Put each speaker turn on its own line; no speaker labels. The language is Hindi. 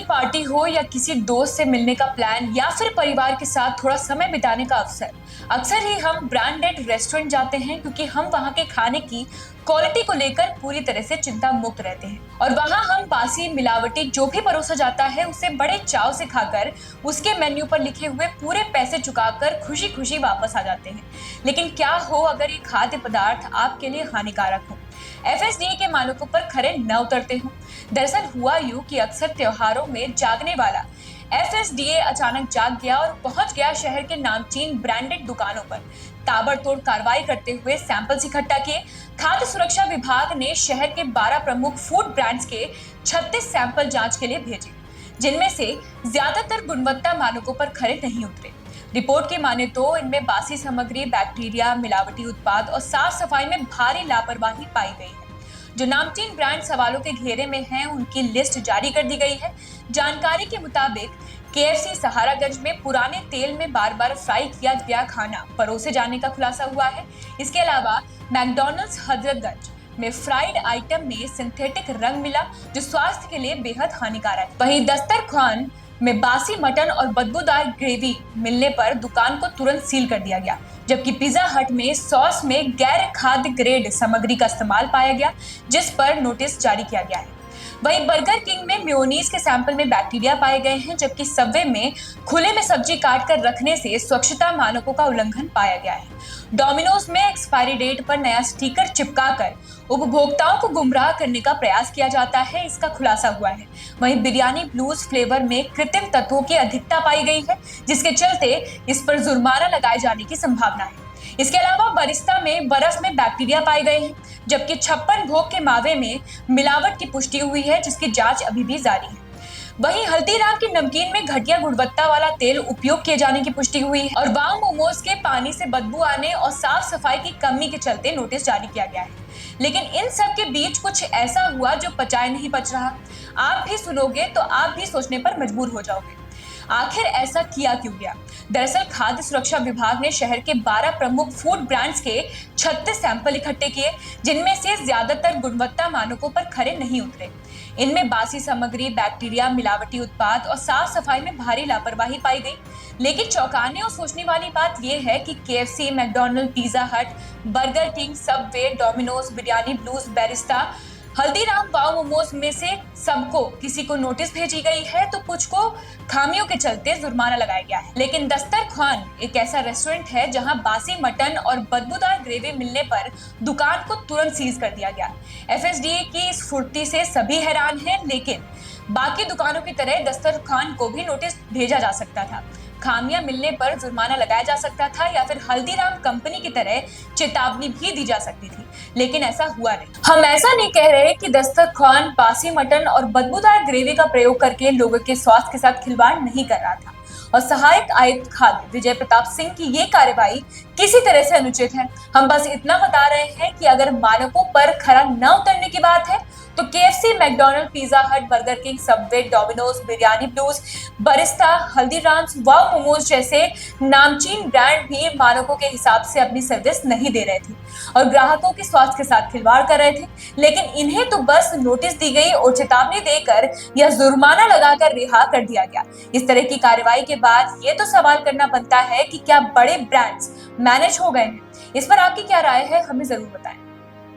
पार्टी हो या किसी दोस्त से मिलने का प्लान या फिर परिवार के साथ थोड़ा समय बिताने का अवसर, अक्सर ही हम ब्रांडेड रेस्टोरेंट जाते हैं क्योंकि हम वहाँ के खाने की क्वालिटी को लेकर पूरी तरह से चिंता मुक्त रहते हैं और वहाँ हम बासी मिलावटी जो भी परोसा जाता है उसे बड़े चाव से खाकर उसके मेन्यू पर लिखे हुए पूरे पैसे चुकाकर खुशी खुशी वापस आ जाते हैं। लेकिन क्या हो अगर ये खाद्य पदार्थ आपके लिए हानिकारक हो, एफएसडीए के मानकों पर खरे न उतरते हो। दरअसल हुआ यूं कि अक्सर त्योहारों में जागने वाला एफएसडीए अचानक जाग गया और पहुंच गया शहर के नामचीन ब्रांडेड दुकानों पर। ताबड़तोड़ कार्रवाई करते हुए सैंपल्स इकट्ठा किए। खाद्य सुरक्षा विभाग ने शहर के 12 प्रमुख फूड ब्रांड्स के 36 सैंपल जांच के लिए भेजे, जिनमें से ज्यादातर गुणवत्ता मानकों पर खरे नहीं उतरे। रिपोर्ट की माने तो इनमें बासी सामग्री, बैक्टीरिया, मिलावटी उत्पाद और साफ सफाई में भारी लापरवाही पाई गई है। जो नामचीन ब्रांड सवालों के घेरे में हैं, उनकी लिस्ट जारी कर दी गई है। जानकारी के मुताबिक केएफसी सहारागंज में पुराने तेल में बार बार फ्राई किया गया खाना परोसे जाने का खुलासा हुआ है। इसके अलावा मैकडॉनल्ड्स हजरतगंज में फ्राइड आइटम में सिंथेटिक रंग मिला, जो स्वास्थ्य के लिए बेहद हानिकारक। वहीं दस्तरखान में बासी मटन और बदबूदार ग्रेवी मिलने पर दुकान को तुरंत सील कर दिया गया, जबकि पिज्जा हट में सॉस में गैर खाद्य ग्रेड सामग्री का इस्तेमाल पाया गया, जिस पर नोटिस जारी किया गया है। वहीं बर्गर किंग में मेयोनीज के सैंपल में बैक्टीरिया पाए गए हैं, जबकि सबवे में खुले में सब्जी काट कर रखने से स्वच्छता मानकों का उल्लंघन पाया गया है। डोमिनोज में एक्सपायरी डेट पर नया स्टिकर चिपकाकर उपभोक्ताओं को गुमराह करने का प्रयास किया जाता है, इसका खुलासा हुआ है। वहीं बिरयानी ब्लूज फ्लेवर में कृत्रिम तत्वों की अधिकता पाई गई है, जिसके चलते इस पर जुर्माना लगाए जाने की संभावना है। इसके अलावा बरिस्ता में बर्फ में बैक्टीरिया पाए गए हैं, जबकि 56 भोग के मावे में मिलावट की पुष्टि हुई है, जिसकी जांच अभी भी जारी है। वहीं हल्दीराम की नमकीन में घटिया गुणवत्ता वाला तेल उपयोग किए जाने की पुष्टि हुई है और वाव मोमोज के पानी से बदबू आने और साफ सफाई की कमी के चलते नोटिस जारी किया गया है। लेकिन इन सब के बीच कुछ ऐसा हुआ जो पचाए नहीं पच रहा। आप भी सुनोगे तो आप भी सोचने पर मजबूर हो जाओगे, आखिर ऐसा किया क्यों गया। दरअसल खाद्य सुरक्षा विभाग ने शहर के 12 प्रमुख फूड ब्रांड्स के 36 सैंपल इकट्ठे किए, जिनमें से ज्यादातर गुणवत्ता मानकों पर खरे नहीं उतरे। इनमें बासी सामग्री, बैक्टीरिया, मिलावटी उत्पाद और साफ सफाई में भारी लापरवाही पाई गई। लेकिन चौंकाने और सोचने वाली बात यह है कि KFC, McDonald, Pizza Hut, Burger King, Subway, Dominos, Biryani Blues, Barista, Haldiram, Wow Momos में से सबको किसी को नोटिस भेजी गई है, तो कुछ को खामियों के चलते जुर्माना लगाया गया है। लेकिन दस्तरखान एक ऐसा रेस्टोरेंट है जहां बासी मटन और बदबूदार ग्रेवी मिलने पर दुकान को तुरंत सीज कर दिया गया। एफएसडीए की इस फुर्ती से सभी हैरान हैं, लेकिन बाकी दुकानों की तरह दस्तरखान को भी नोटिस भेजा जा सकता था, खामियां मिलने पर जुर्माना लगाया जा सकता था या फिर हल्दीराम कंपनी की तरह चेतावनी भी दी जा सकती थी, लेकिन ऐसा हुआ नहीं। हम ऐसा नहीं कह रहे कि दस्तरखान बासी मटन और बदबूदार ग्रेवी का प्रयोग करके लोगों के स्वास्थ्य के साथ खिलवाड़ नहीं कर रहा था और सहायक आयुक्त खाद्य विजय प्रताप सिंह की ये कार्रवाई किसी तरह से अनुचित है। हम बस इतना बता रहे हैं कि अगर मानकों पर खरा न उतरने की बात है तो KFC, McDonald, Pizza Hut, Burger King, Subway, Dominos, Biryani Blues, Barista, Haldirams, Wow Momos जैसे नामचीन ब्रांड भी मानकों के हिसाब से अपनी सर्विस नहीं दे रहे थे और ग्राहकों के स्वास्थ्य के साथ खिलवाड़ कर रहे थे। लेकिन इन्हें तो बस नोटिस दी गई और चेतावनी देकर या जुर्माना लगाकर रिहा कर दिया गया। इस तरह की कार्रवाई के बाद ये तो सवाल करना बनता है कि क्या बड़े ब्रांड्स मैनेज हो गए हैं। इस पर आपकी क्या राय है, हमें जरूर बताएं।